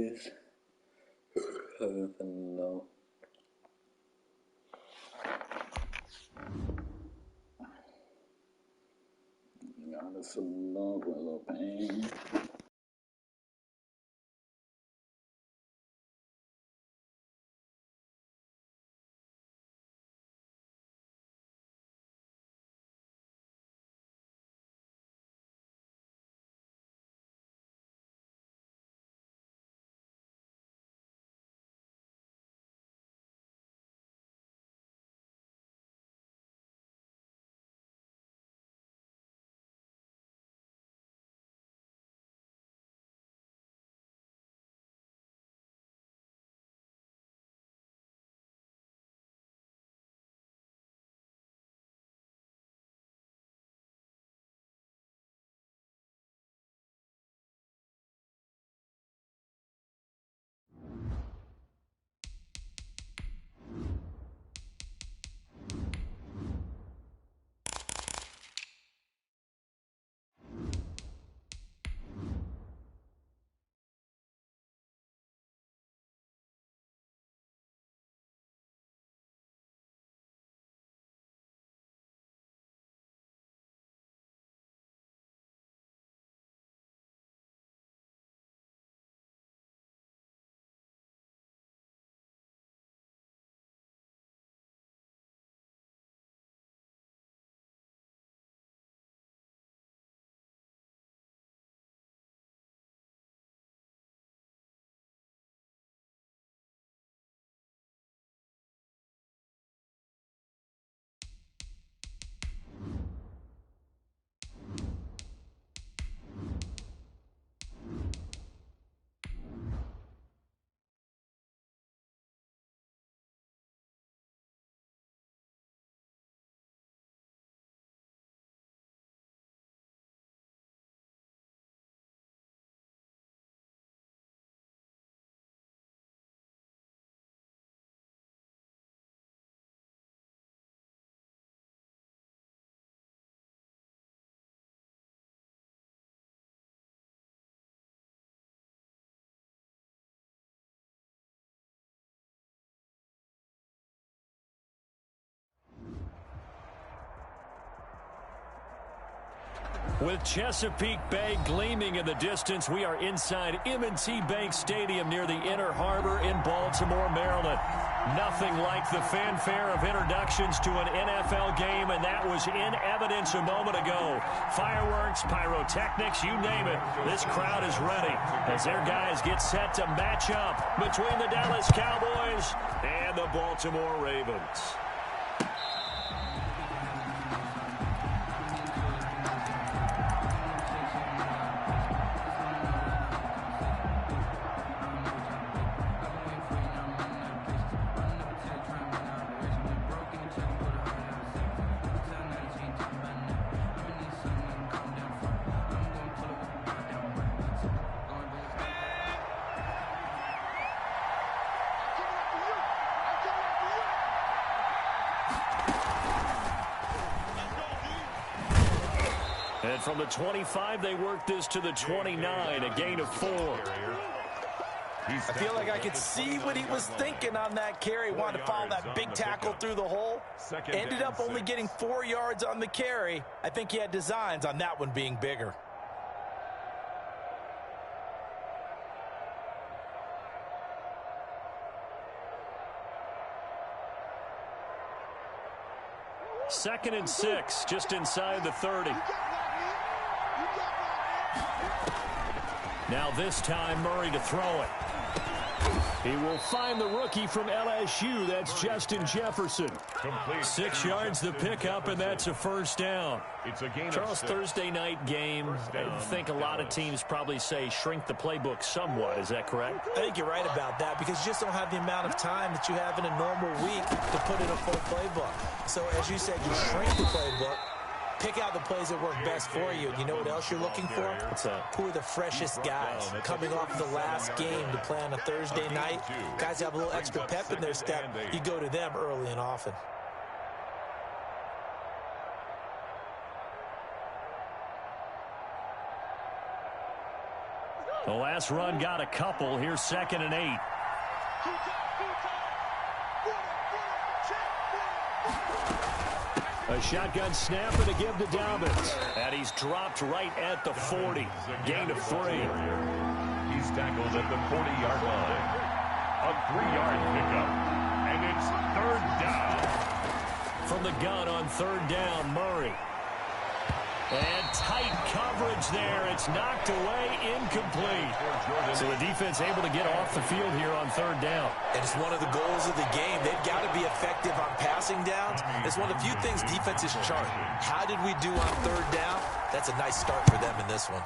Cowboys. No. Got us some love with a little pain. With Chesapeake Bay gleaming in the distance, we are inside M&T Bank Stadium near the Inner Harbor in Baltimore, Maryland. Nothing like the fanfare of introductions to an NFL game, and that was in evidence a moment ago. Fireworks, pyrotechnics, you name it. This crowd is ready as their guys get set to match up between the Dallas Cowboys and the Baltimore Ravens. And from the 25, they work this to the 29, a gain of 4. I feel like I could see what he was thinking on that carry. Wanted to follow that big tackle through the hole. Ended up only getting 4 yards on the carry. I think he had designs on that one being bigger. Second and 6, just inside the 30. Now this time, Murray to throw it. He will find the rookie from LSU. That's Justin Jefferson. 6 yards the pickup, and that's a first down. Charles, Thursday night game, I think a lot of teams probably say shrink the playbook somewhat. Is that correct? I think you're right about that because you just don't have the amount of time that you have in a normal week to put in a full playbook. So as you said, you shrink the playbook. Pick out the plays that work best for you. You know what else you're looking for? What's that? Who are the freshest guys coming off the last game to play on a Thursday night? Guys have a little extra pep in their step. You go to them early and often. The last run got a couple. Here's 2nd and 8. A shotgun snap and a give to Dobbins. And he's dropped right at the 40. Gain of 3. He's tackled at the 40-yard line. A 3-yard pickup. And it's 3rd down. From the gun on 3rd down, Murray. And tight coverage there. It's knocked away, incomplete. So the defense able to get off the field here on 3rd down. And it's one of the goals of the game. They've got to be effective on passing downs. It's one of the few things defenses chart. How did we do on 3rd down? That's a nice start for them in this one.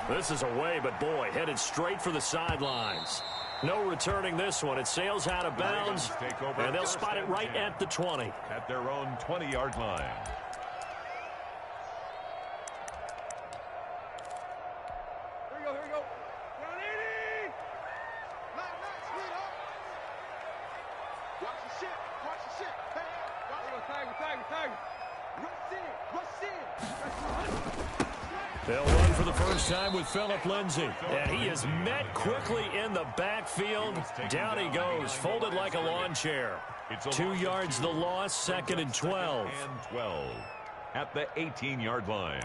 This is away, but boy, headed straight for the sidelines. No returning this one. It sails out of bounds, and they'll spot it right at the 20. At their own 20-yard line. Here we go. Down 80. Sweetheart. Watch the shit. Hey, tag. Rush in. They'll run for the first time with Phillip Lindsay. And he is met quickly in the backfield. Down he goes, folded like a lawn chair. 2 yards the loss, 2nd and 12. And 12 at the 18-yard line.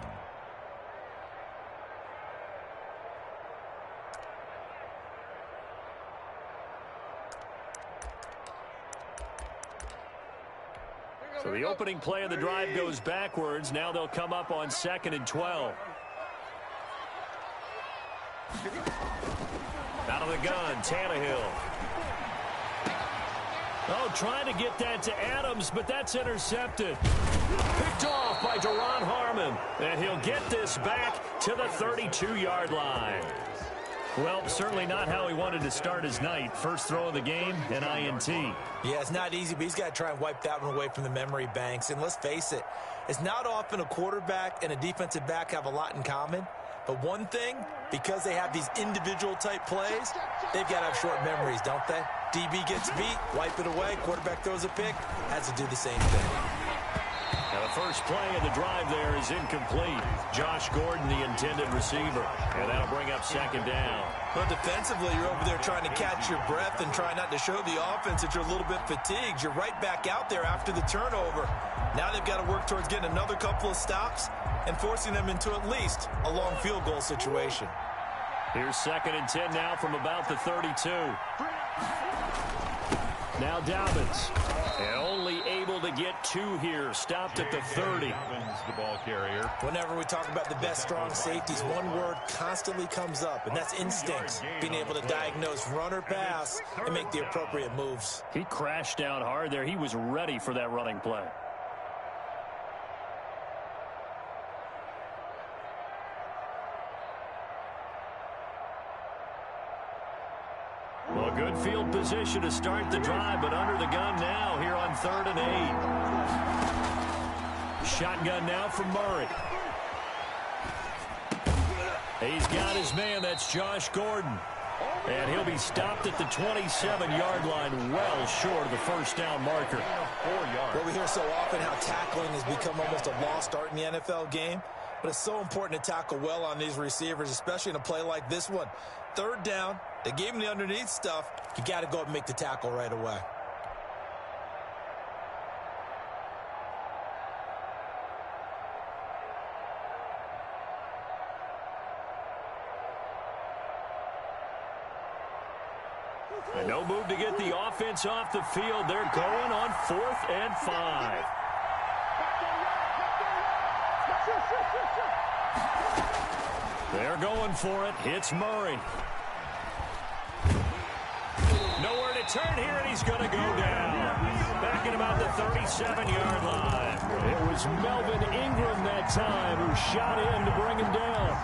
So the opening play of the drive goes backwards. Now they'll come up on 2nd and 12. Out of the gun, Tannehill. Oh, trying to get that to Adams, but that's intercepted. Picked off by Duron Harmon. And he'll get this back to the 32-yard line. Well, certainly not how he wanted to start his night. First throw of the game, an INT. Yeah, it's not easy, but he's got to try and wipe that one away from the memory banks. And let's face it, it's not often a quarterback and a defensive back have a lot in common. But one thing, because they have these individual type plays, they've got to have short memories, don't they? DB gets beat, wipe it away, quarterback throws a pick, has to do the same thing. Now the first play of the drive there is incomplete. Josh Gordon, the intended receiver. And that'll bring up 2nd down. But defensively, you're over there trying to catch your breath and try not to show the offense that you're a little bit fatigued. You're right back out there after the turnover. Now they've got to work towards getting another couple of stops and forcing them into at least a long field goal situation. Here's 2nd and 10 now from about the 32. Now Dobbins. And only able to get 2 here. Stopped at the 30. The ball carrier. Whenever we talk about the best strong safeties, one word constantly comes up, and that's instincts. Being able to diagnose run or pass and make the appropriate moves. He crashed down hard there. He was ready for that running play. Well, good field position to start the drive, but under the gun now here on 3rd and 8. Shotgun now from Murray. He's got his man. That's Josh Gordon. And he'll be stopped at the 27-yard line, well short of the first down marker. 4 yards. Well, we hear so often how tackling has become almost a lost art in the NFL game. But it's so important to tackle well on these receivers, especially in a play like this one. 3rd down, they gave him the underneath stuff. You got to go up and make the tackle right away. And no move to get the offense off the field. They're going on 4th and 5. They're going for it. It's Murray. Nowhere to turn here, and he's going to go down. Back at about the 37-yard line. It was Melvin Ingram that time who shot in to bring him down.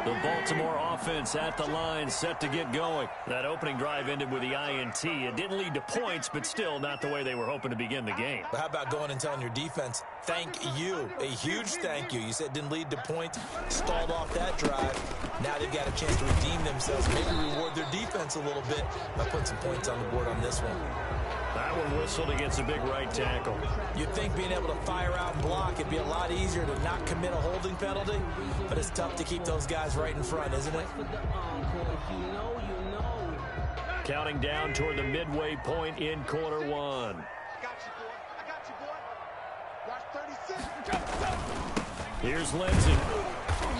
The Baltimore offense at the line, set to get going. That opening drive ended with the INT. It didn't lead to points, but still not the way they were hoping to begin the game. But how about going and telling your defense, thank you, a huge thank you. You said it didn't lead to points, stalled off that drive. Now they've got a chance to redeem themselves, maybe reward their defense a little bit by putting some points on the board on this one. That one whistled against a big right tackle. You'd think being able to fire out and block, it'd be a lot easier to not commit a holding penalty, but it's tough to keep those guys right in front, isn't it? Counting down toward the midway point in quarter one. Here's Lindsey.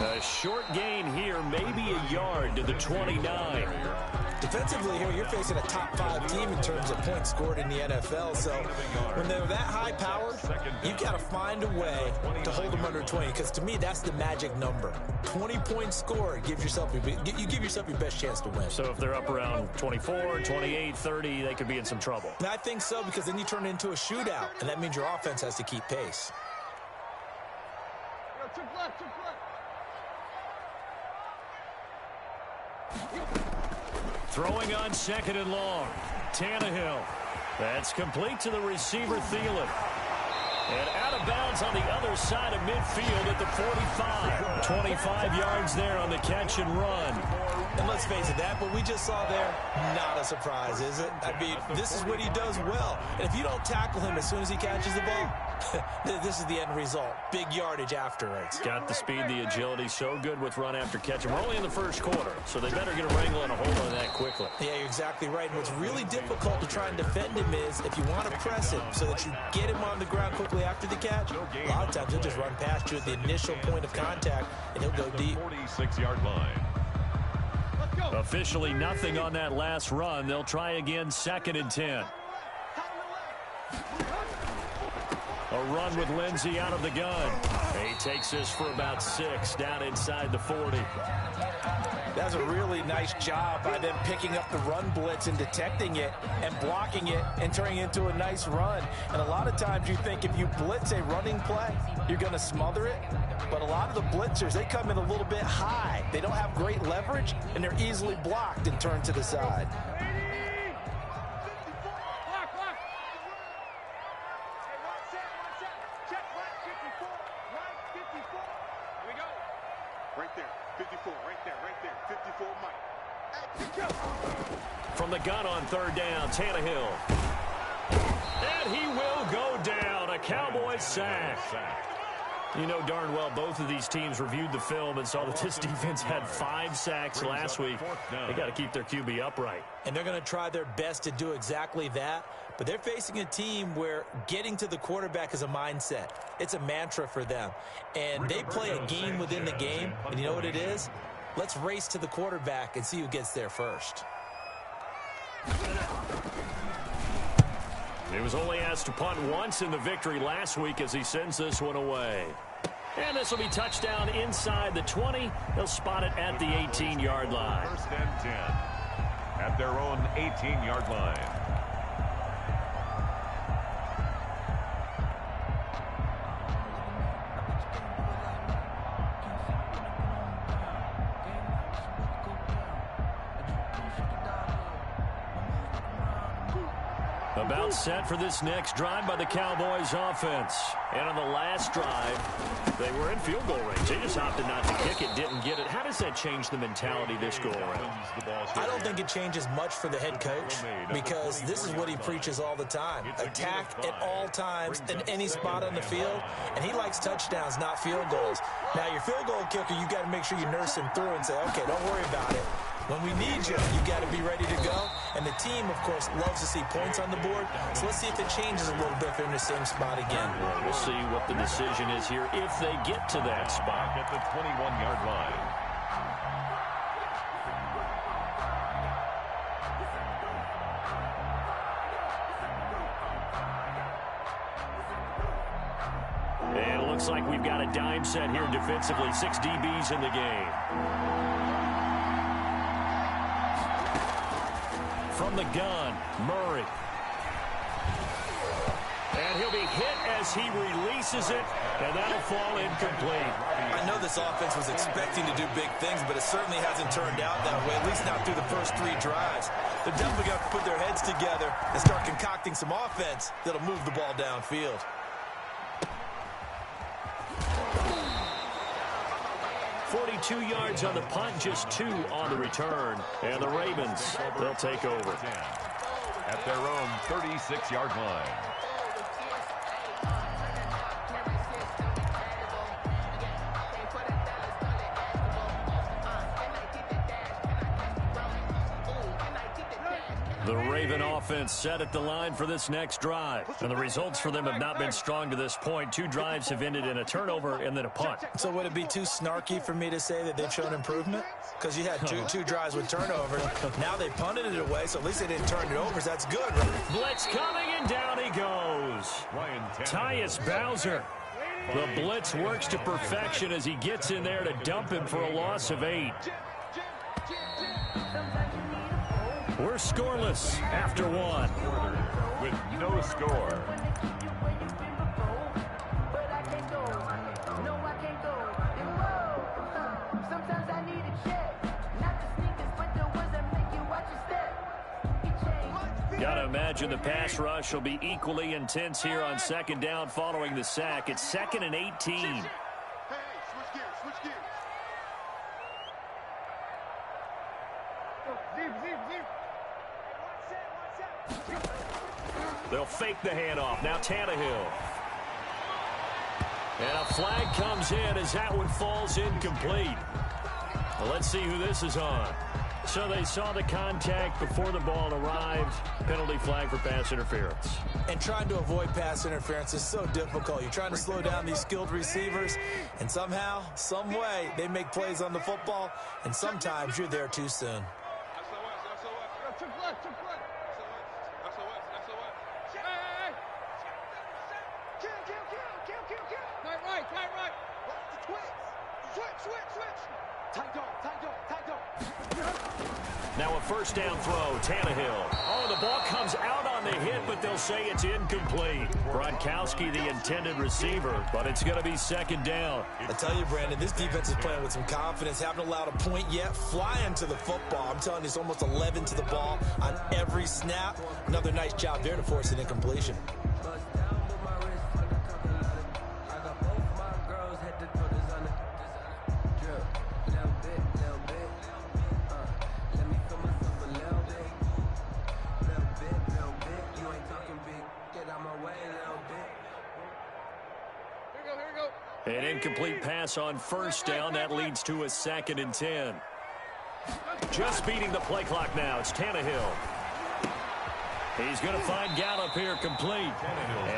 A short gain here, maybe a yard to the 29. Defensively here, you're facing a top-5 team in terms of points scored in the NFL. So when they're that high-powered, you've got to find a way to hold them under 20. Because to me, that's the magic number. 20 points scored gives yourself you give yourself your best chance to win. So if they're up around 24, 28, 30, they could be in some trouble. And I think so, because then you turn it into a shootout, and that means your offense has to keep pace. Throwing on second and long. Tannehill. That's complete to the receiver, Thielen. And out of bounds on the other side of midfield at the 45. 25 yards there on the catch and run. And let's face it, that what we just saw there, not a surprise, is it? I mean, this is what he does well. And if you don't tackle him as soon as he catches the ball, this is the end result. Big yardage afterwards. Got the speed, the agility, so good with run after catch. And we're only in the first quarter, so they better get a wrangle and a hold on that quickly. Yeah, you're exactly right. And what's really difficult to try and defend him is if you want to press him so that you get him on the ground quickly after the catch, a lot of times he'll just run past you at the initial point of contact, and he'll go deep. 46-yard line. Officially nothing on that last run. They'll try again, 2nd and 10. A run with Lindsey out of the gun. He takes this for about 6 down inside the 40. That's a really nice job by them picking up the run blitz and detecting it and blocking it and turning it into a nice run. And a lot of times you think if you blitz a running play, you're going to smother it. But a lot of the blitzers, they come in a little bit high. They don't have great leverage, and they're easily blocked and turned to the side. From the gun on 3rd down, Tannehill. And he will go down. A Cowboys sack. You know darn well both of these teams reviewed the film and saw that this defense had 5 sacks last week. They got to keep their QB upright. And they're going to try their best to do exactly that. But they're facing a team where getting to the quarterback is a mindset. It's a mantra for them. And they play a game within the game. And you know what it is? Let's race to the quarterback and see who gets there first. He was only asked to punt once in the victory last week as he sends this one away. And this will be touchdown inside the 20. They'll spot it at the 18-yard line. 1st and 10 at their own 18-yard line. About set for this next drive by the Cowboys offense. And on the last drive, they were in field goal range. They just opted not to kick it, didn't get it. How does that change the mentality this go around? I don't think it changes much for the head coach because this is what he preaches all the time. Attack at all times in any spot on the field. And he likes touchdowns, not field goals. Now, your field goal kicker, you got to make sure you nurse him through and say, okay, don't worry about it. When we need you, you got to be ready to go. And the team, of course, loves to see points on the board. So let's see if it changes a little bit if they're in the same spot again. We'll see what the decision is here if they get to that spot. At the 21-yard line. And it looks like we've got a dime set here defensively. 6 DBs in the game. From the gun, Murray. And he'll be hit as he releases it, and that'll fall incomplete. I know this offense was expecting to do big things, but it certainly hasn't turned out that way, at least not through the first 3 drives. They're definitely going to put their heads together and start concocting some offense that'll move the ball downfield. .42 yards on the punt, just 2 on the return. And the Ravens, they'll take over. at their own 36-yard line. The Raven offense set at the line for this next drive. And the results for them have not been strong to this point. 2 drives have ended in a turnover and then a punt. So would it be too snarky for me to say that they've shown improvement? Because you had two drives with turnovers. Now they punted it away, so at least they didn't turn it over. So that's good, right? Blitz coming, and down he goes. Tyus Bowser. The blitz works to perfection as he gets in there to dump him for a loss of 8. We're scoreless after 1. With no score. Gotta imagine the pass rush will be equally intense here on second down following the sack. It's 2nd and 18. They'll fake the handoff. Now Tannehill. And a flag comes in as that one falls incomplete. Well, let's see who this is on. So they saw the contact before the ball arrived. Penalty flag for pass interference. And trying to avoid pass interference is so difficult. You're trying to slow down these skilled receivers, and somehow, some way, they make plays on the football, and sometimes you're there too soon. Now a first down throw, Tannehill. Oh, the ball comes out on the hit, but they'll say it's incomplete. Gronkowski, the intended receiver, but it's going to be 2nd down. I tell you, Brandon, this defense is playing with some confidence. Haven't allowed a point yet. Flying to the football. I'm telling you, it's almost 11 to the ball on every snap. Another nice job there to force an incompletion. An incomplete pass on first down. That leads to a 2nd and 10. Just beating the play clock now. It's Tannehill. He's going to find Gallup here complete.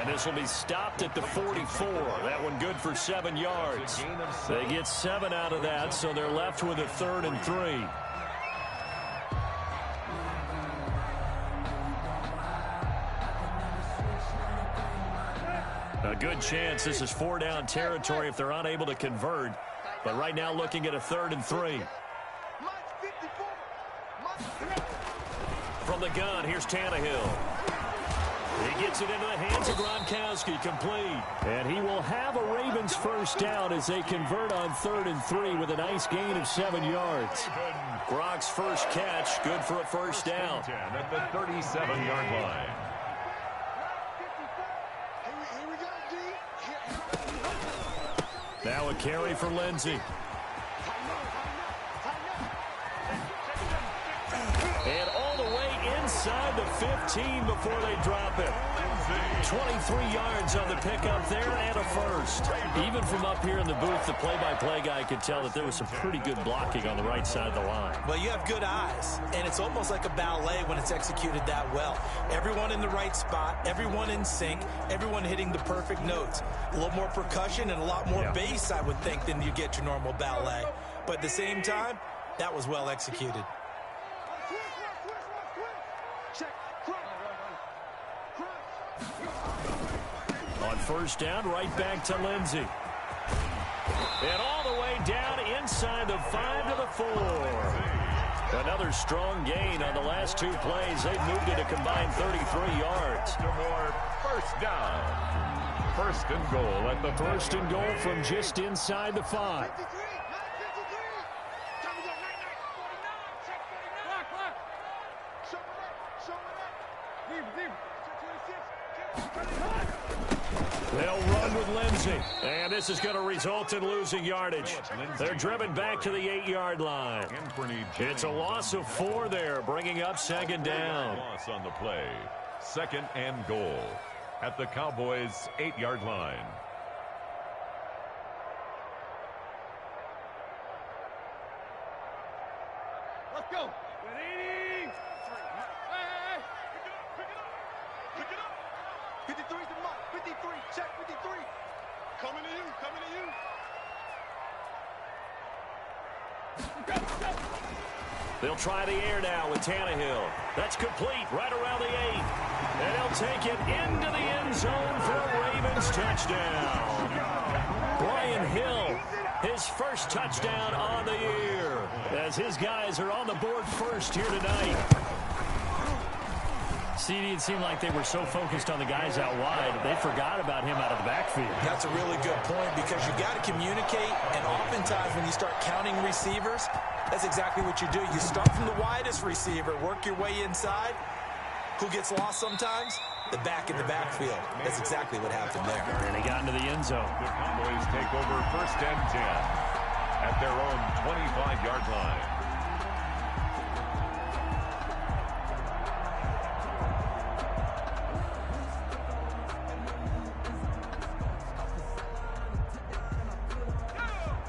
And this will be stopped at the 44. That one good for 7 yards. They get 7 out of that, so they're left with a 3rd and 3. A good chance this is 4-down territory if they're unable to convert. But right now looking at a 3rd and 3. From the gun, here's Tannehill. He gets it into the hands of Gronkowski, complete. And he will have a Ravens first down as they convert on 3rd and 3 with a nice gain of 7 yards. Gronk's first catch, good for a first down. At the 37-yard line. Now a carry for Lindsey. And all the way inside the 15 before they drop him. 23 yards on the pickup there and a first. Even from up here in the booth, the play-by-play guy could tell that there was some pretty good blocking on the right side of the line. Well, you have good eyes, and it's almost like a ballet when it's executed that well. Everyone in the right spot, everyone in sync, everyone hitting the perfect notes. A little more percussion and a lot more bass, I would think, than you get your normal ballet. But at the same time, that was well executed. On first down, right back to Lindsey. And all the way down inside the 5 to the 4. Another strong gain on the last 2 plays. They've moved it a combined 33 yards. More first down. 1st and goal at the 1st and goal from just inside the 5. They'll run with Lindsey. And this is going to result in losing yardage. They're driven back to the 8-yard line. It's a loss of 4 there, bringing up second down. Loss on the play. Second and goal at the Cowboys' 8-yard line. Let's go. Ready? Hey. Pick it up. 53's the mark. 53. Check 53. Coming to you. They'll try the air now with Tannehill. That's complete right around the 8. And he'll take it into the end zone for a Ravens touchdown. Brian Hill, his first touchdown on the year, as his guys are on the board first here tonight. CD, it seemed like they were so focused on the guys out wide, they forgot about him out of the backfield. That's a really good point, because you got to communicate, and oftentimes when you start counting receivers, that's exactly what you do. You start from the widest receiver, work your way inside. Who gets lost sometimes? The back in the backfield. That's exactly what happened there. And he got into the end zone. The Cowboys take over first and 10 at their own 25-yard line.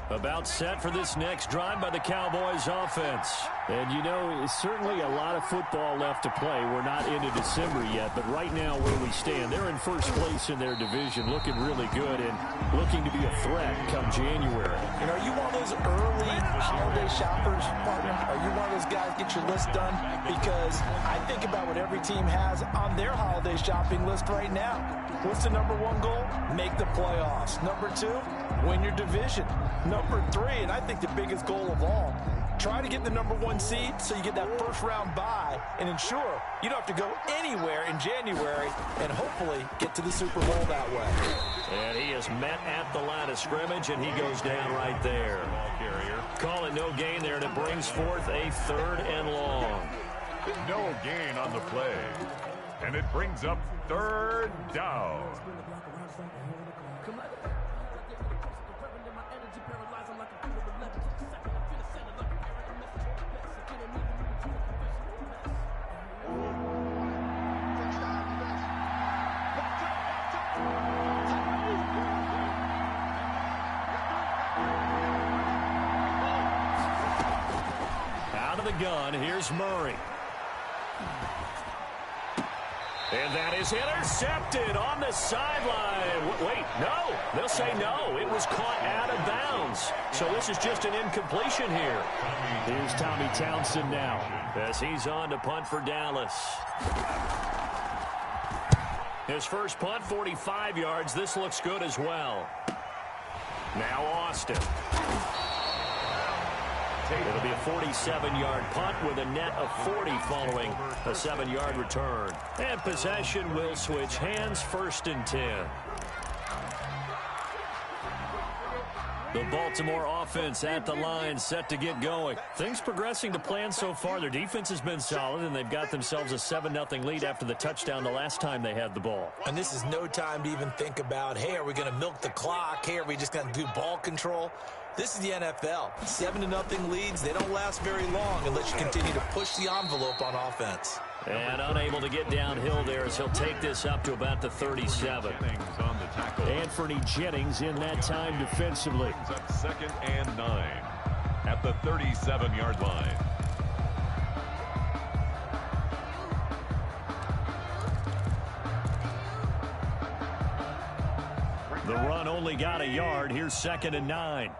About set for this next drive by the Cowboys offense. And, you know, certainly a lot of football left to play. We're not into December yet, but right now where we stand, they're in first place in their division, looking really good and looking to be a threat come January. And are you one of those early holiday shoppers, partner? Are you one of those guys get your list done? Because I think about what every team has on their holiday shopping list right now. What's the number 1 goal? Make the playoffs. Number 2, win your division. Number 3, and I think the biggest goal of all, try to get the number 1 seed so you get that first-round bye and ensure you don't have to go anywhere in January and hopefully get to the Super Bowl that way. And he is met at the line of scrimmage, and he goes down right there. Call it no gain there, and it brings forth a 3rd and long. No gain on the play. And it brings up 3rd down. Out of the gun, here's Murray. And that is intercepted on the sideline. Wait, no. They'll say no. It was caught out of bounds. So this is just an incompletion here. Here's Tommy Townsend now as he's on to punt for Dallas. His first punt, 45 yards. This looks good as well. Now Austin. It'll be a 47-yard punt with a net of 40 following a 7-yard return. And possession will switch hands, 1st and 10. The Baltimore offense at the line, set to get going. Things progressing to plan so far. Their defense has been solid, and they've got themselves a 7-0 lead after the touchdown the last time they had the ball. And this is no time to even think about, hey, are we going to milk the clock? Hey, are we just going to do ball control? This is the NFL. 7-0 leads, they don't last very long unless you continue to push the envelope on offense. And unable to get downhill there as he'll take this up to about the 37. Anthony Jennings in that time defensively. Up 2nd and 9 at the 37-yard line. The run only got a yard. Here's 2nd and 9.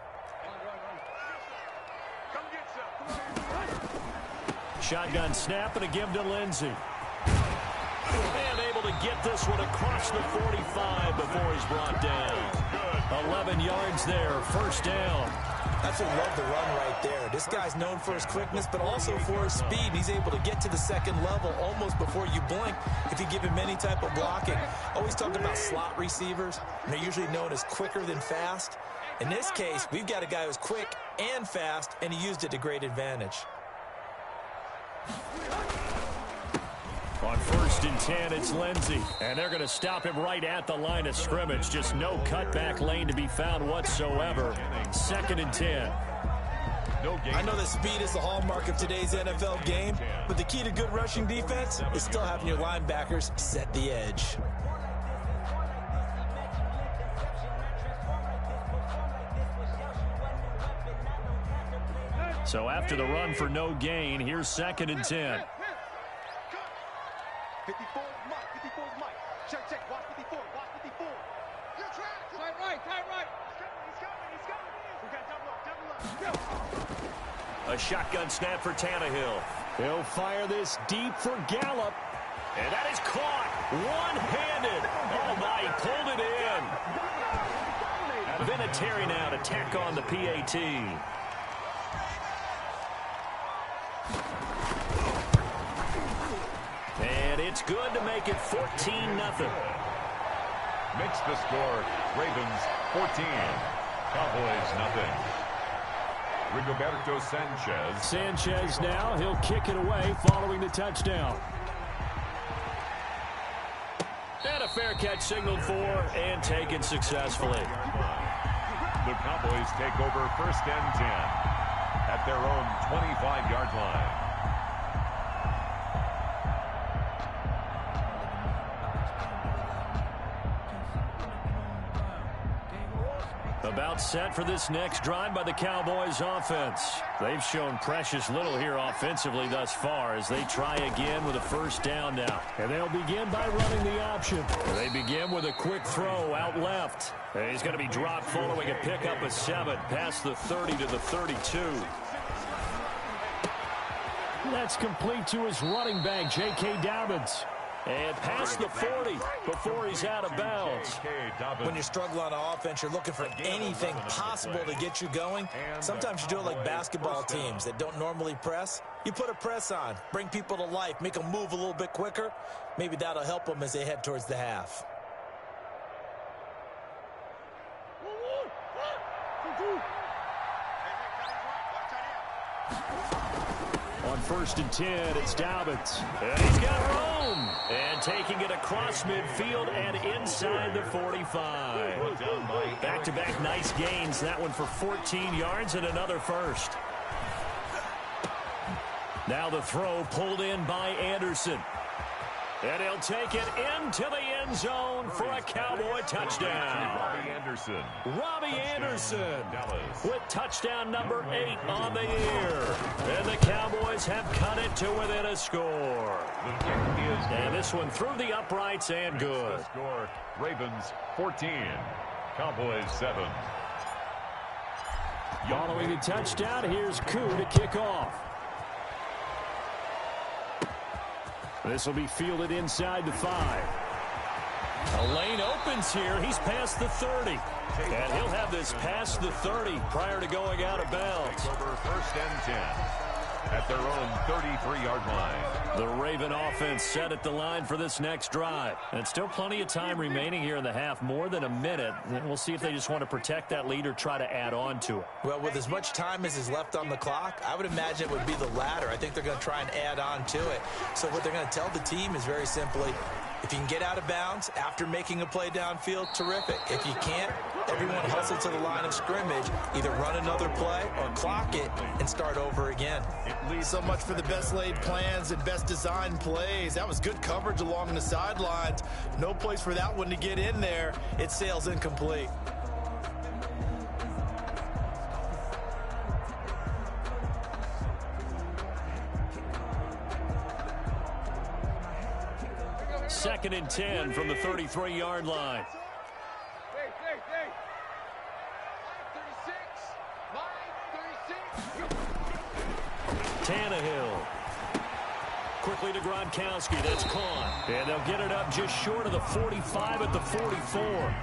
Shotgun snap and a give to Lindsey. And able to get this one across the 45 before he's brought down. 11 yards there, 1st down. That's what I love the run right there. This guy's known for his quickness, but also for his speed. He's able to get to the 2nd level almost before you blink if you give him any type of blocking. Always talk about slot receivers, and they're usually known as quicker than fast. In this case, we've got a guy who's quick and fast, and he used it to great advantage. On 1st and 10, it's Lindsey. And they're going to stop him right at the line of scrimmage. Just no cutback lane to be found whatsoever. 2nd and 10. I know that speed is the hallmark of today's NFL game, but the key to good rushing defense is still having your linebackers set the edge. So after the run for no gain, here's 2nd and 10. 54 Mike, 54 Mike. Check, watch 54, watch 54. You're trapped. Tight right. He's coming. We got double up. A shotgun snap for Tannehill. He'll fire this deep for Gallup. And that is caught. One-handed. Oh, my, he pulled it in. Vinatieri now to tack on the PAT. And it's good to make it 14-0. Makes the score. Ravens 14. Cowboys nothing. Rigoberto Sanchez. Sanchez now. He'll kick it away following the touchdown. And a fair catch signaled for and taken successfully. The Cowboys take over 1st and 10 at their own 25-yard line. About set for this next drive by the Cowboys offense. They've shown precious little here offensively thus far as they try again with a 1st down now. And they'll begin by running the option. They begin with a quick throw out left. And he's going to be dropped following a pickup of 7 past the 30 to the 32. That's complete to his running back, J.K. Dobbins. And past the 40 before he's out of bounds. When you're struggling on offense, you're looking for anything possible to get you going. Sometimes you do it like basketball teams that don't normally press. You put a press on, bring people to life, make them move a little bit quicker. Maybe that'll help them as they head towards the half. On 1st and 10, it's Dobbins. And he's got room. And taking it across midfield and inside the 45. Back-to-back nice gains. That one for 14 yards and another 1st. Now the throw pulled in by Anderson. And he'll take it into the end zone for a Cowboy touchdown. Robbie Anderson with touchdown number 8 on the year. And the Cowboys have cut it to within a score. And this one through the uprights and good. Ravens 14. Cowboys 7. Following the touchdown, here's Koo to kick off. This will be fielded inside the 5. A lane opens here. He's past the 30. And he'll have this past the 30 prior to going out of bounds. Over 1st and 10 at their own 33-yard line. The Raven offense set at the line for this next drive. And still plenty of time remaining here in the half, more than a minute. And we'll see if they just want to protect that lead or try to add on to it. Well, with as much time as is left on the clock, I would imagine it would be the latter. I think they're going to try and add on to it. So what they're going to tell the team is very simply, if you can get out of bounds after making a play downfield, terrific. If you can't, everyone hustle to the line of scrimmage, either run another play or clock it and start over again. So much for the best laid plans and best designed plays. That was good coverage along the sidelines. No place for that one to get in there. It sails incomplete. Second and 10 from the 33-yard line. Tannehill. Quickly to Gronkowski. That's caught. And they'll get it up just short of the 45 at the 44.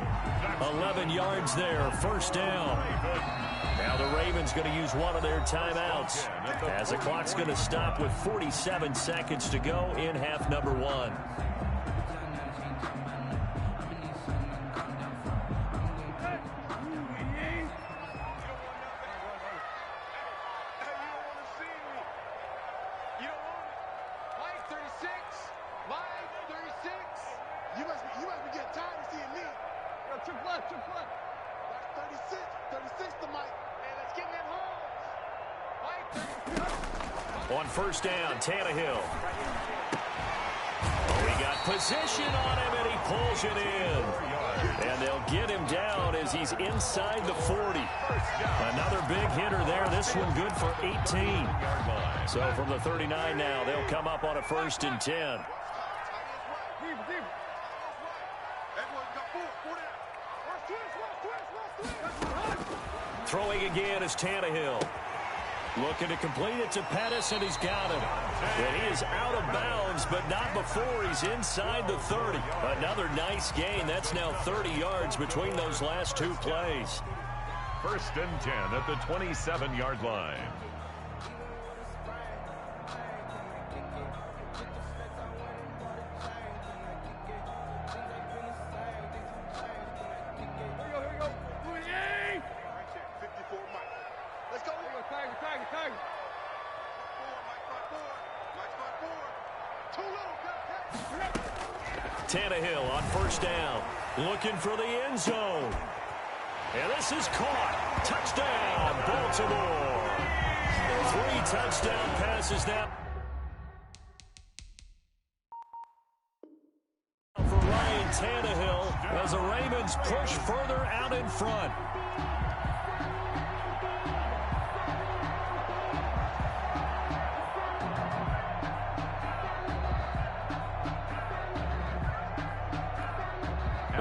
11 yards there. 1st down. Now the Ravens going to use one of their timeouts as the clock's going to stop with 47 seconds to go in half number 1. You might be getting tired of seeing me. Yo, trick left. That's 36 to Mike. Hey, let's get in that hole. On first down, Tannehill. Oh, he got position on him, and he pulls it in. And they'll get him down as he's inside the 40. Another big hitter there. This one good for 18. So from the 39 now, they'll come up on a 1st and 10. Throwing again is Tannehill. Looking to complete it to Pettis, and he's got him. And he is out of bounds, but not before he's inside the 30. Another nice gain. That's now 30 yards between those last two plays. 1st and 10 at the 27-yard line. Tannehill on first down, looking for the end zone. And this is caught. Touchdown, Baltimore. 3 touchdown passes now for Ryan Tannehill as the Ravens push further out in front.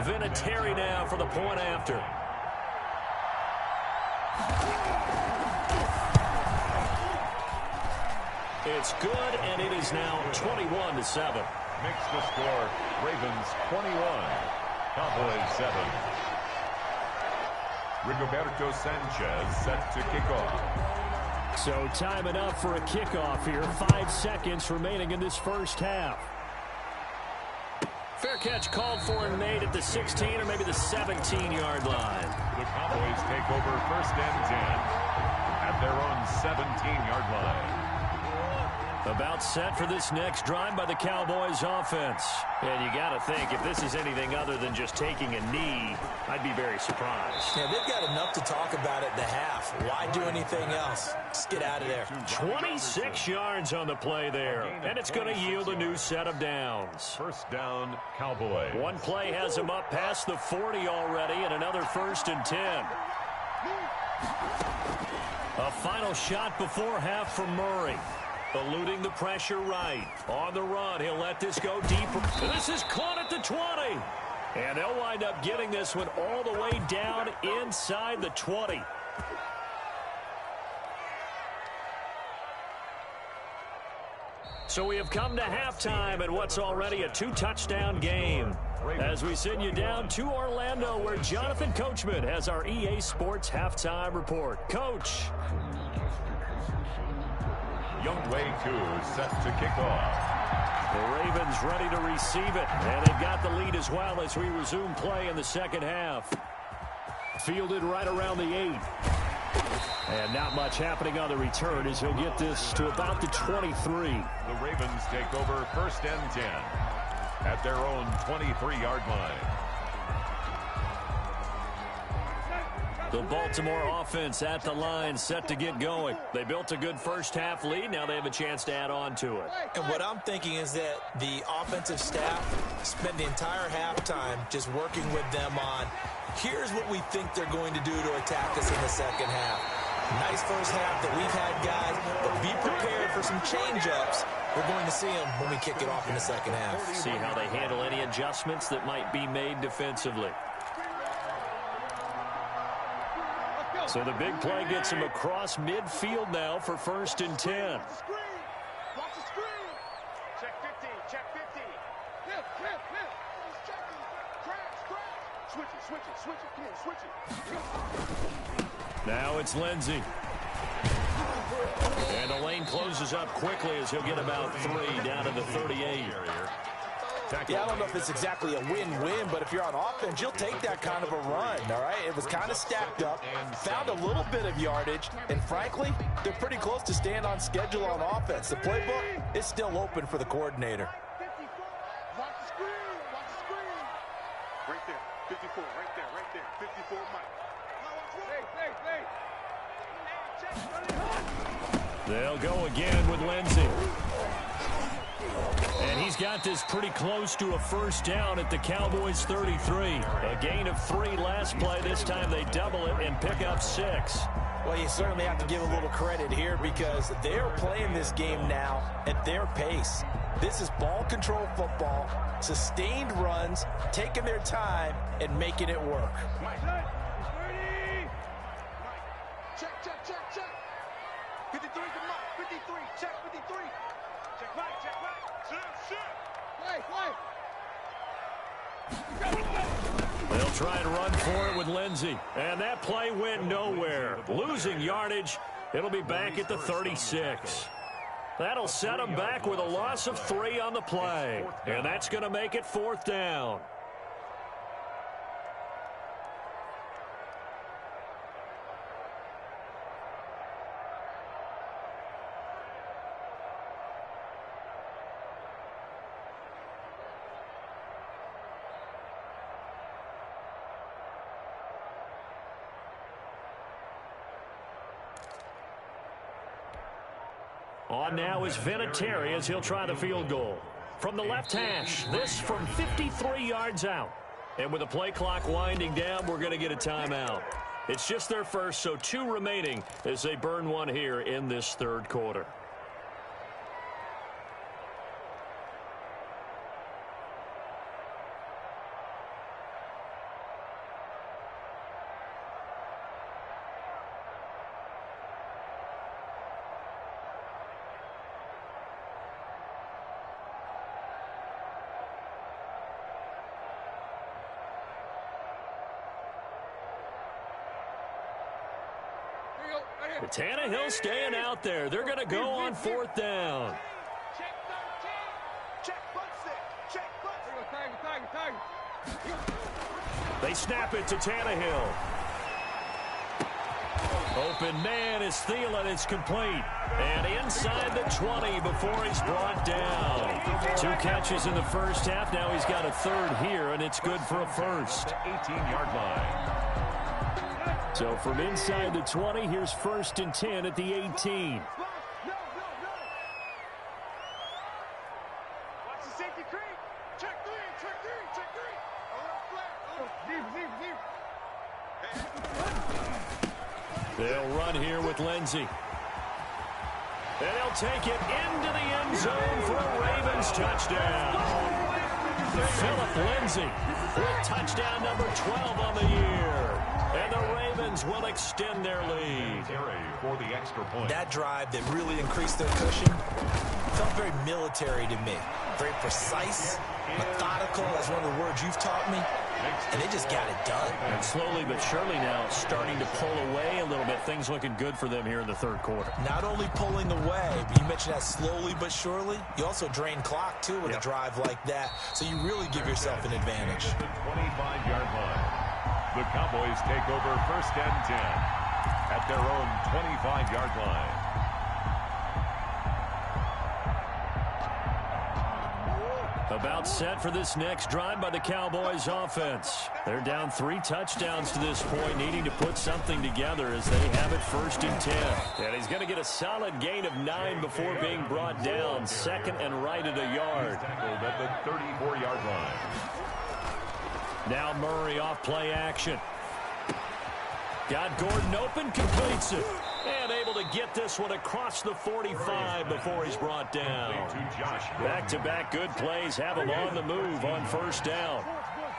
Vinatieri now for the point after. It's good, and it is now 21-7. Makes the score Ravens 21, Cowboys 7. Rigoberto Sanchez set to kick off. So time enough for a kickoff here. 5 seconds remaining in this first half. Fair catch called for and made at the 16 or maybe the 17-yard line. The Cowboys take over 1st and 10 at their own 17-yard line. About set for this next drive by the Cowboys offense. And you got to think, if this is anything other than just taking a knee, I'd be very surprised. Yeah, they've got enough to talk about at the half. Why do anything else? Just get out of there. 26 yards on the play there. And it's going to yield a new set of downs. 1st down, Cowboys. One play has them up past the 40 already, and another 1st and 10. A final shot before half from Murray. Eluding the pressure right. On the run, he'll let this go deeper. This is caught at the 20. And they'll wind up getting this one all the way down inside the 20. So we have come to halftime in what's already a 2-touchdown game. As we send you down to Orlando, where Jonathan Coachman has our EA Sports Halftime Report. Coach. Youngway Koo set to kick off. The Ravens ready to receive it. And they've got the lead as well as we resume play in the second half. Fielded right around the 8. And not much happening on the return as he'll get this to about the 23. The Ravens take over 1st and 10 at their own 23-yard line. The Baltimore offense at the line, set to get going. They built a good first half lead. Now they have a chance to add on to it. And what I'm thinking is that the offensive staff spent the entire halftime just working with them on, here's what we think they're going to do to attack us in the second half. Nice first half that we've had, guys, but be prepared for some change-ups. We're going to see them when we kick it off in the second half. See how they handle any adjustments that might be made defensively. So the big play gets him across midfield now for 1st and 10. Watch the screen. Check 15. Check 15. Hip. He's checking. Crash. Switch it. Come on, switch it. Now it's Lindsey. And the lane closes up quickly as he'll get about 3 down to the 38. Yeah, I don't know if it's exactly a win-win, but if you're on offense, you'll take that kind of a run, all right? It was kind of stacked up, found a little bit of yardage, and frankly, they're pretty close to staying on schedule on offense. The playbook is still open for the coordinator. 54, right there. 54 Mike. They'll go again with Lindsey. And he's got this pretty close to a first down at the Cowboys 33. A gain of 3 last play. This time they double it and pick up 6. Well, you certainly have to give a little credit here because they're playing this game now at their pace. This is ball control football, sustained runs, taking their time, and making it work. Mike. Check. 53 to Mike. 53. Check 53. Check Mike. They'll try and run for it with Lindsey. And that play went nowhere. Losing yardage. It'll be back at the 36. That'll set them back with a loss of 3 on the play. And that's going to make it 4th down. On now is Vinatieri as he'll try the field goal. From the left hash, this from 53 yards out. And with the play clock winding down, we're going to get a timeout. It's just their first, so 2 remaining as they burn one here in this 3rd quarter. Tannehill staying out there. They're going to go on 4th down. They snap it to Tannehill. Open man is Thielen. It's complete. And inside the 20 before he's brought down. 2 catches in the first half. Now he's got a 3rd here, and it's good for a first. 18-yard line. So from inside the 20, here's 1st and 10 at the 18. Watch the safety creep. Check 3. They'll run here with Lindsey. And they'll take it into the end zone for a Ravens touchdown. Philip Lindsey with touchdown number 12 on the year. And the Ravens will extend their lead. For the extra point. That drive that really increased their cushion felt very military to me. Very precise, methodical, that's one of the words you've taught me. And they just got it done. And slowly but surely now starting to pull away a little bit. Things looking good for them here in the 3rd quarter. Not only pulling away, but you mentioned that slowly but surely. You also drain clock, too, with a drive like that. So you really give yourself an advantage. The 25-yard line. The Cowboys take over 1st and 10 at their own 25-yard line. About set for this next drive by the Cowboys offense. They're down 3 touchdowns to this point, needing to put something together as they have it 1st and 10. And he's going to get a solid gain of 9 before being brought down. 2nd and right at a yard. Tackled at the 34-yard line. Now Murray off play action. Got Gordon open, completes it. And able to get this one across the 45 before he's brought down. Back-to-back good plays have him on the move on 1st down.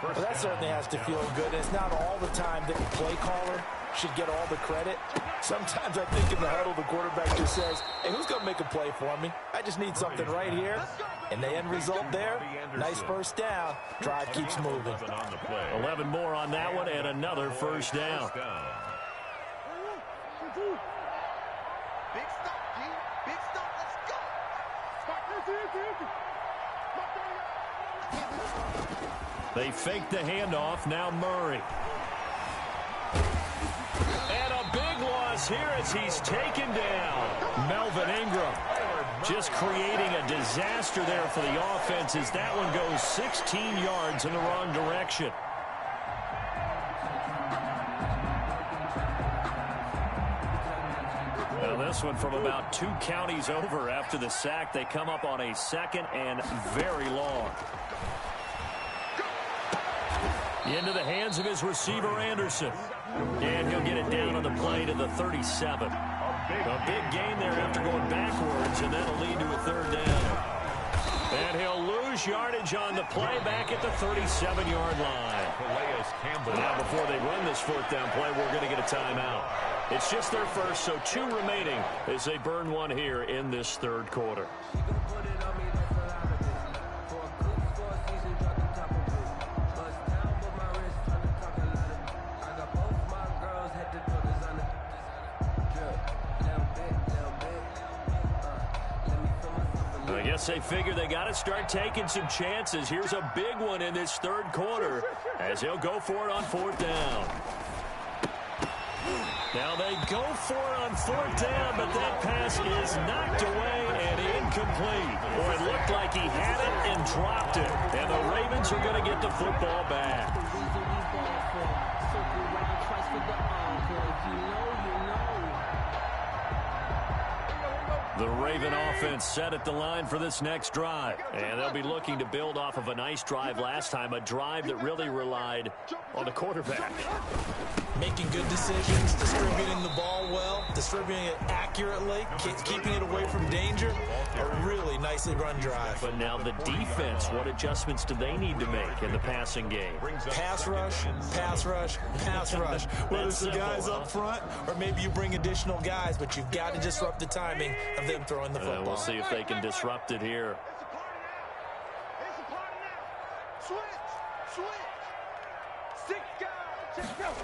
Well, that certainly has to feel good. It's not all the time that the play caller should get all the credit. Sometimes I think in the huddle, the quarterback just says, hey, who's going to make a play for me? I just need something right here. And the end result there, nice 1st down. Drive keeps moving. 11 more on that one and another 1st down. Big stop, G. Big stop. Let's go. They fake the handoff. Now Murray. And a big loss here as he's taken down. Melvin Ingram just creating a disaster there for the offense as that one goes 16 yards in the wrong direction. this one from about 2 counties over. After the sack, they come up on a 2nd and very long. Into the hands of his receiver, Anderson. And he'll get it down on the play to the 37. A big gain there after going backwards, and that'll lead to a 3rd down. And he'll lose yardage on the play back at the 37-yard line. Now, before they run this 4th down play, we're going to get a timeout. It's just their first, so 2 remaining as they burn one here in this 3rd quarter. I guess they figure they got to start taking some chances. Here's a big one in this 3rd quarter as he'll go for it on 4th down. Now they go for it on 4th down, but that pass is knocked away and incomplete. Boy, it looked like he had it and dropped it. And the Ravens are going to get the football back. The Raven offense set at the line for this next drive. And they'll be looking to build off of a nice drive last time, a drive that really relied on the quarterback. Making good decisions, distributing the ball well, distributing it accurately, keeping it away from danger. A really nicely run drive. But now the defense, what adjustments do they need to make in the passing game? Pass rush, pass rush, pass rush. Whether it's the guys up front or maybe you bring additional guys, but you've got to disrupt the timing of them throwing the football. We'll see if they can disrupt it here. It's a party now. Switch. 6 guys. Check out.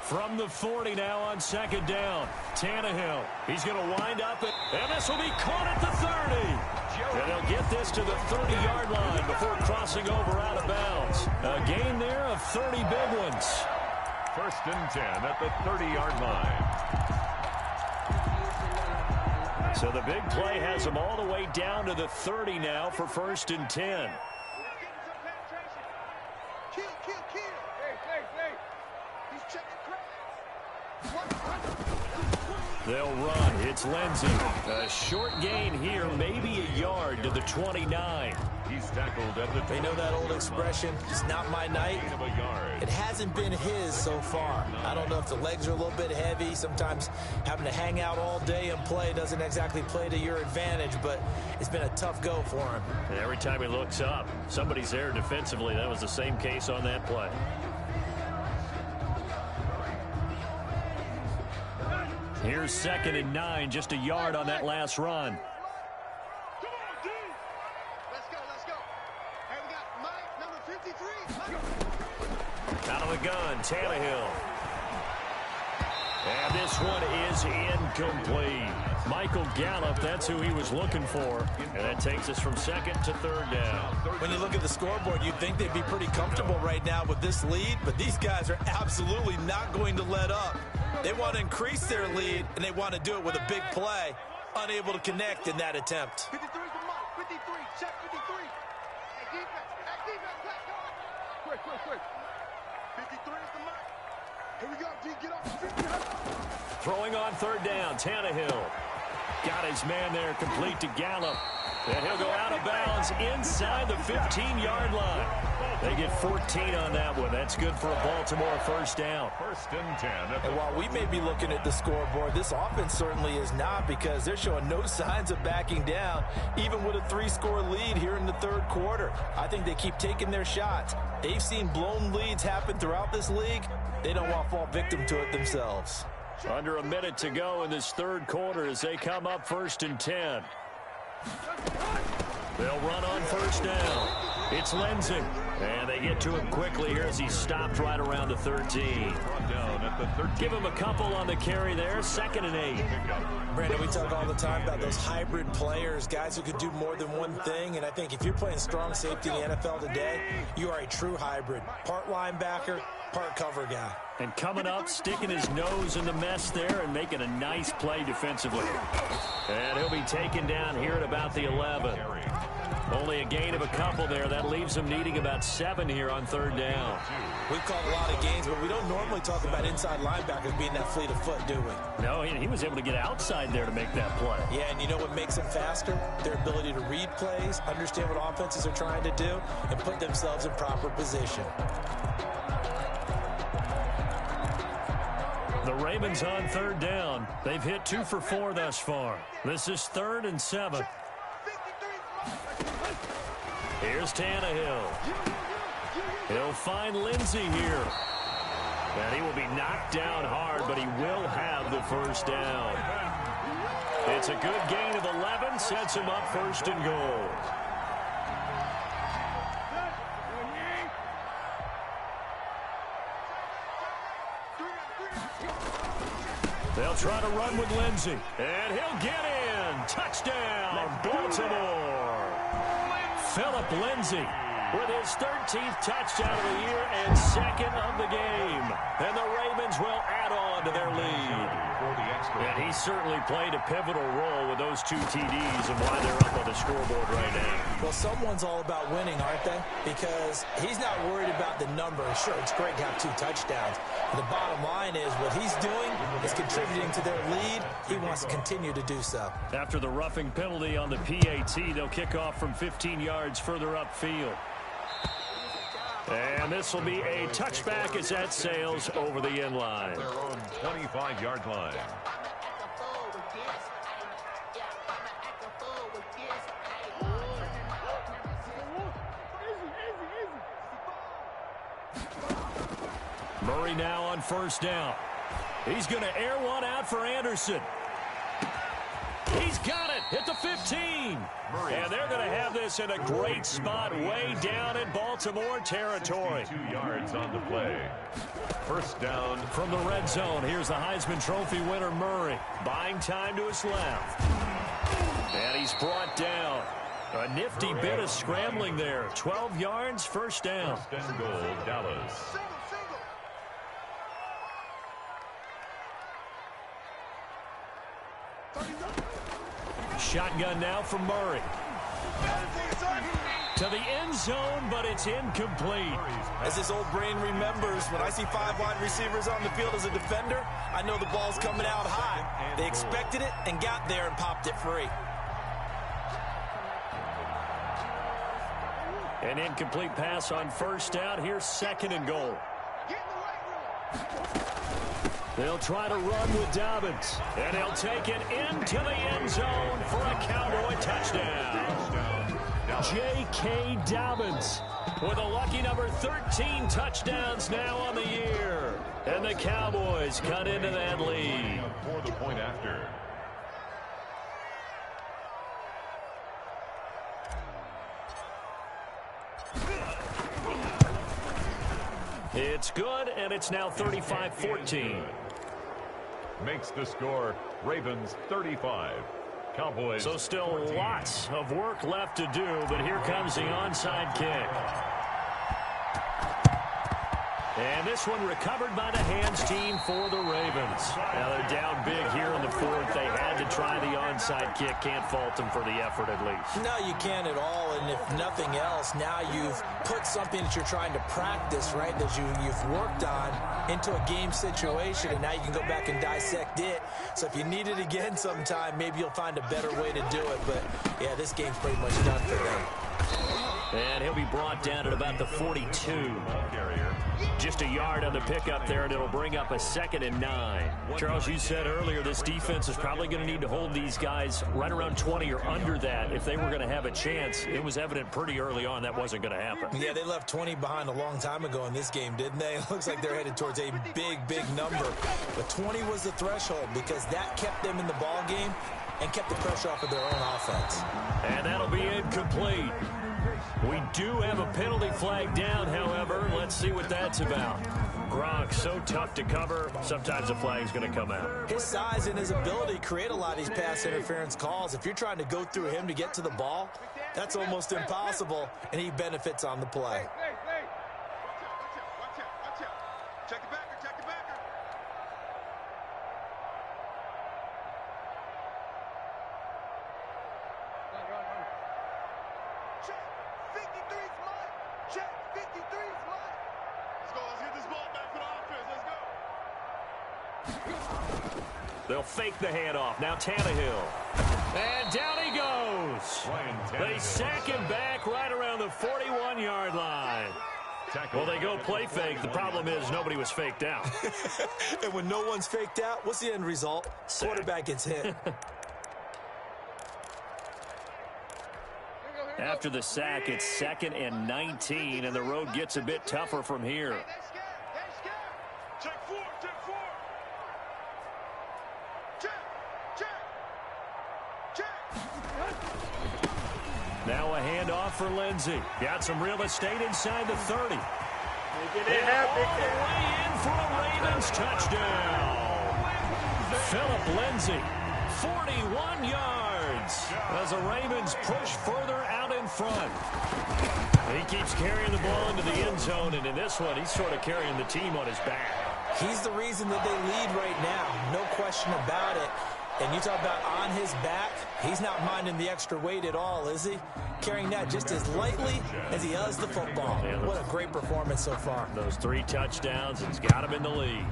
From the 40 now on 2nd down. Tannehill. He's going to wind up, and this will be caught at the 30. And they'll get this to the 30-yard line before crossing over out of bounds. A gain there of 30 big ones. 1st and 10 at the 30-yard line. So the big play has them all the way down to the 30 now for 1st and 10. Kill. Hey. He's checking They'll run. It's Lindsey. A short gain here, maybe a yard to the 29. He's tackled at the 20. They know that old expression, it's not my night. It hasn't been his so far. I don't know if the legs are a little bit heavy. Sometimes having to hang out all day and play doesn't exactly play to your advantage, but it's been a tough go for him. And every time he looks up, somebody's there defensively. That was the same case on that play. Here's 2nd and 9, just a yard on that last run. Come on, D. Let's go. Hey, we got Mike, number 53. Out of the gun, Tannehill. And this one is incomplete. Michael Gallup, that's who he was looking for. And that takes us from 2nd to 3rd down. When you look at the scoreboard, you'd think they'd be pretty comfortable right now with this lead, but these guys are absolutely not going to let up. They want to increase their lead, and they want to do it with a big play. Unable to connect in that attempt. 53 is the mark. 53. Check 53. Hey, defense. Let's go. Quick. 53 is the mark. Here we go, D. Get off the 50. Throwing on 3rd down, Tannehill. Got his man there, complete to Gallup. And he'll go out of bounds inside the 15-yard line. They get 14 on that one. That's good for a Baltimore 1st down. 1st and 10. And while we may be looking at the scoreboard, this offense certainly is not, because they're showing no signs of backing down, even with a 3-score lead here in the 3rd quarter. I think they keep taking their shots. They've seen blown leads happen throughout this league. They don't want to fall victim to it themselves. Under a minute to go in this 3rd quarter as they come up 1st and 10. They'll run on 1st down. It's Lindsey. And they get to him quickly here as he stopped right around the 13. Give him a couple on the carry there. 2nd and 8. Brandon, we talk all the time about those hybrid players, guys who could do more than one thing. And I think if you're playing strong safety in the NFL today, you are a true hybrid. Part linebacker, part cover guy. And coming up, sticking his nose in the mess there and making a nice play defensively. And he'll be taken down here at about the 11. Only a gain of a couple there. That leaves him needing about 7 here on 3rd down. We've called a lot of games, but we don't normally talk about inside linebackers being that fleet of foot, do we? No, he was able to get outside there to make that play. Yeah, and you know what makes them faster? Their ability to read plays, understand what offenses are trying to do, and put themselves in proper position. The Ravens on 3rd down. They've hit 2 for 4 thus far. This is 3rd and 7. Here's Tannehill. He'll find Lindsey here. And he will be knocked down hard, but he will have the 1st down. It's a good gain of 11, sets him up 1st and goal. They'll try to run with Lindsey. And he'll get in. Touchdown, Baltimore. Philip Lindsey with his 13th touchdown of the year and 2nd of the game. And the Ravens will add on to their lead. And he certainly played a pivotal role with those 2 TDs and why they're up on the scoreboard right now. Well, someone's all about winning, aren't they? Because he's not worried about the number. Sure, it's great to have 2 touchdowns. But the bottom line is what he's doing is contributing to their lead. He wants to continue to do so. After the roughing penalty on the PAT, they'll kick off from 15 yards further upfield. And this will be a touchback as that sails over the end line. Their own 25-yard line. Murray now on 1st down. He's going to air one out for Anderson. He's got it at the 15. And they're going to have this in a great spot way down in Baltimore territory. 2 yards on the play. 1st down from the red zone. Here's the Heisman Trophy winner, Murray. Buying time to his left. And he's brought down. A nifty bit of scrambling there. 12 yards, 1st down. 1st and goal, Dallas. Shotgun now from Murray. To the end zone, but it's incomplete. As his old brain remembers, when I see 5 wide receivers on the field as a defender, I know the ball's coming out high. They expected it and got there and popped it free. An incomplete pass on 1st down. Here's 2nd and goal. They'll try to run with Dobbins. And he'll take it into the end zone for a Cowboy touchdown. J.K. Dobbins with a lucky number 13 touchdowns now on the year. And the Cowboys cut into that lead. For the point after. It's good, and it's now 35-14. Makes the score Ravens 35. Cowboys. So still lots of work left to do, but here comes the onside kick. And this one recovered by the hands team for the Ravens. Now they're down big here in the 4th. They had to try the onside kick. Can't fault them for the effort at least. No, you can't at all. And if nothing else, now you've put something that you're trying to practice, right, that you've worked on into a game situation, and now you can go back and dissect it. So if you need it again sometime, maybe you'll find a better way to do it. But, yeah, this game's pretty much done for them. And he'll be brought down at about the 42. Just a yard on the pickup there, and it'll bring up a 2nd and 9. Charles, you said earlier this defense is probably going to need to hold these guys right around 20 or under that if they were going to have a chance. It was evident pretty early on that wasn't going to happen. Yeah, they left 20 behind a long time ago in this game, didn't they? It looks like they're headed towards a big number. But 20 was the threshold because that kept them in the ball game and kept the pressure off of their own offense. And that'll be incomplete. We do have a penalty flag down, however. Let's see what that's about. Gronk, so tough to cover. Sometimes the flag's going to come out. His size and his ability create a lot of these pass interference calls. If you're trying to go through him to get to the ball, that's almost impossible, and he benefits on the play. Check the backer, check the backer. Check, 53's mine. Check, 53's mine. Let's go, let's get this ball back for the offense. Let's go. They'll fake the handoff. Now Tannehill. And down he goes. They sack him back right around the 41-yard line. Well, they go play fake. The problem is nobody was faked out. And when no one's faked out, what's the end result? Quarterback gets hit. After the sack, it's 2nd and 19, and the road gets a bit tougher from here. Check 4, check 4. Check. Now a handoff for Lindsey. Got some real estate inside the 30. Make it happen. All the way in for a Ravens touchdown. Philip Lindsey, 41 yards. As the Ravens push further out in front. He keeps carrying the ball into the end zone, and in this one, he's sort of carrying the team on his back. He's the reason that they lead right now. No question about it. And you talk about on his back, he's not minding the extra weight at all, is he? Carrying that just as lightly as he does the football. What a great performance so far. Those 3 touchdowns, it's got him in the lead.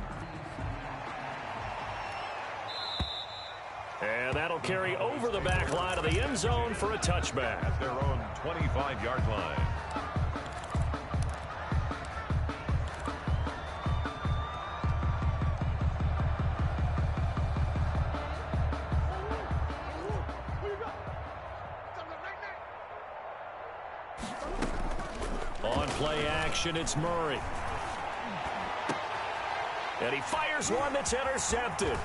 And that'll carry over the back line of the end zone for a touchback. At their own 25-yard line. On play action, it's Murray. And he fires one that's intercepted.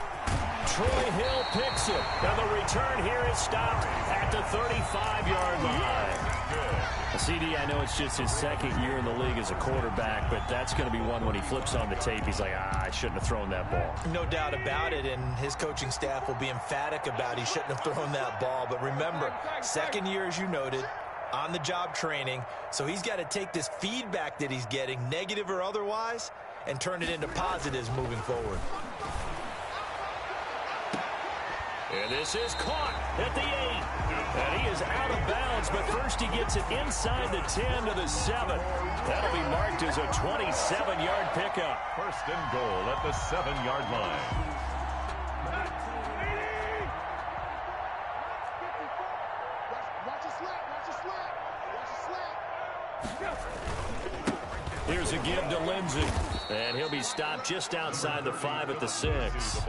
Troy Hill picks it. And the return here is stopped at the 35-yard line. CD, I know it's just his 2nd year in the league as a quarterback, but that's going to be one when he flips on the tape. He's like, I shouldn't have thrown that ball. No doubt about it, and his coaching staff will be emphatic about he shouldn't have thrown that ball. But remember, 2nd year, as you noted, on-the-job training, so he's got to take this feedback that he's getting, negative or otherwise, and turn it into positives moving forward. And this is caught at the 8. And he is out of bounds, but first he gets it inside the 10 to the 7. That'll be marked as a 27-yard pickup. 1st and goal at the 7-yard line. Here's a give to Lindsey. And he'll be stopped just outside the 5 at the 6.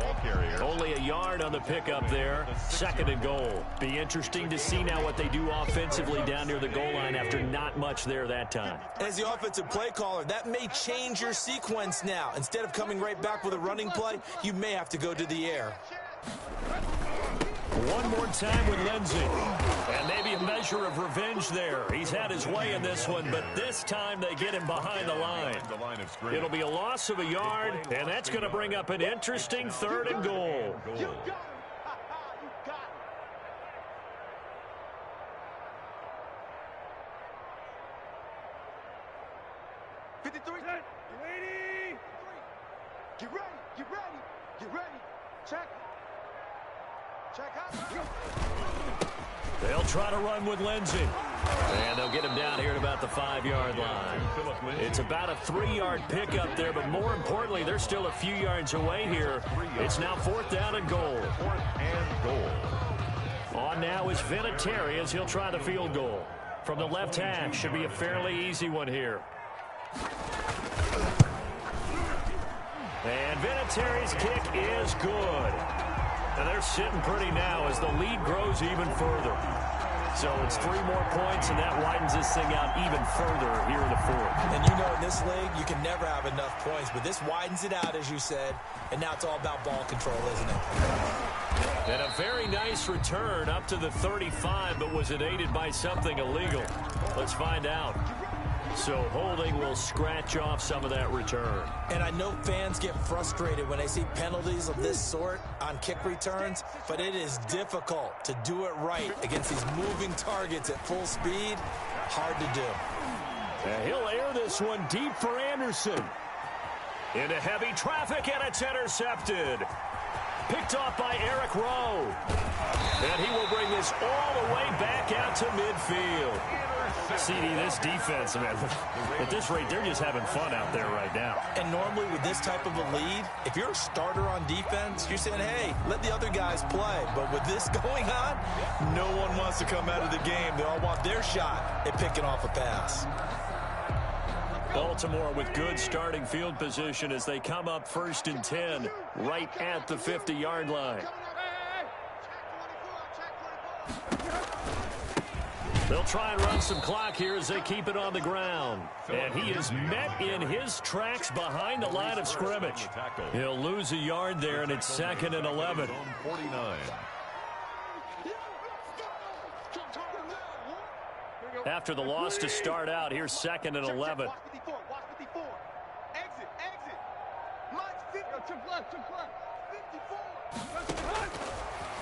Only a yard on the pickup there. 2nd and goal. Be interesting to see now what they do offensively down near the goal line after not much there that time. As the offensive play caller, that may change your sequence now. Instead of coming right back with a running play, you may have to go to the air. One more time with Lindsey. And maybe a measure of revenge there. He's had his way in this one, but this time they get him behind the line. It'll be a loss of a yard, and that's going to bring up an interesting 3rd and goal. You got it. 53. Get ready. Get ready. Get ready. Get ready. Check. Check out. They'll try to run with Lindsey. And they'll get him down here at about the 5-yard line. It's about a 3-yard pickup there, but more importantly, they're still a few yards away here. It's now 4th down and goal. 4th and goal. On now is Vinatieri as he'll try the field goal. From the left hash, should be a fairly easy one here. And Vinatieri's kick is good. And they're sitting pretty now as the lead grows even further. So it's 3 more points, and that widens this thing out even further here in the 4th. And you know in this league, you can never have enough points, but this widens it out, as you said, and now it's all about ball control, isn't it? And a very nice return up to the 35, but was it aided by something illegal? Let's find out. So holding will scratch off some of that return. And I know fans get frustrated when they see penalties of this sort on kick returns, but it is difficult to do it right against these moving targets at full speed. Hard to do. And he'll air this one deep for Anderson. Into heavy traffic, and it's intercepted. Picked off by Eric Rowe. And he will bring this all the way back out to midfield. CD, this defense, man, at this rate, they're just having fun out there right now. And normally with this type of a lead, if you're a starter on defense, you're saying, hey, let the other guys play. But with this going on, no one wants to come out of the game. They all want their shot at picking off a pass. Baltimore with good starting field position as they come up 1st and 10 right at the 50-yard line. They'll try and run some clock here as they keep it on the ground. And he is met in his tracks behind the line of scrimmage. He'll lose a yard there, and it's 2nd and 11. 49. After the loss to start out, here's 2nd and 11.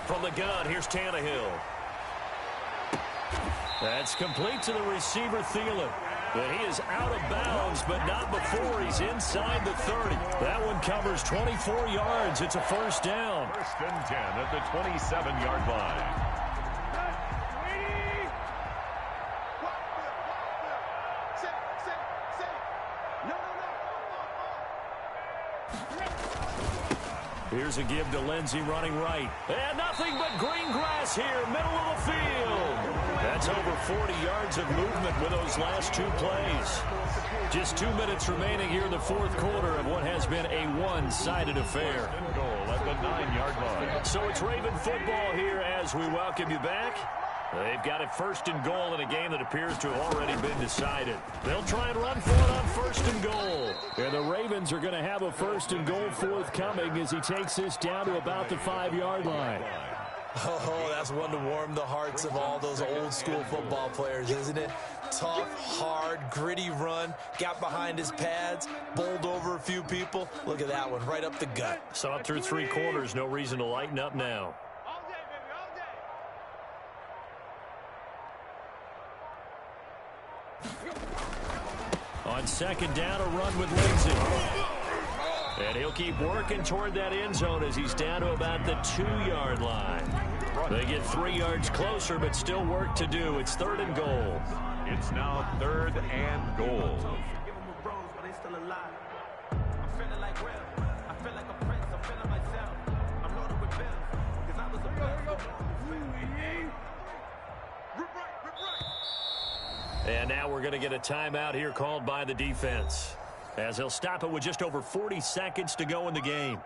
From the gun, here's Tannehill. That's complete to the receiver, Thielen. But he is out of bounds, but not before he's inside the 30. That one covers 24 yards. It's a 1st down. 1st and 10 at the 27-yard line. Here's a give to Lindsey running right. And nothing but green grass here, middle of the field. That's over 40 yards of movement with those last 2 plays. Just 2 minutes remaining here in the 4th quarter of what has been a one-sided affair. Goal at the 9-yard line. So it's Raven football here as we welcome you back. They've got it 1st and goal in a game that appears to have already been decided. They'll try and run for it on 1st and goal. And the Ravens are going to have a 1st and goal forthcoming as he takes this down to about the 5-yard line. Oh, that's one to warm the hearts of all those old-school football players, isn't it? Tough, hard, gritty run, got behind his pads, bowled over a few people. Look at that one, right up the gut. Saw it through 3 quarters, no reason to lighten up now. On 2nd down, a run with Lindsey. And he'll keep working toward that end zone as he's down to about the 2-yard line. They get 3 yards closer, but still work to do. It's 3rd and goal. It's now 3rd and goal. And now we're going to get a timeout here called by the defense, as they'll stop it with just over 40 seconds to go in the game.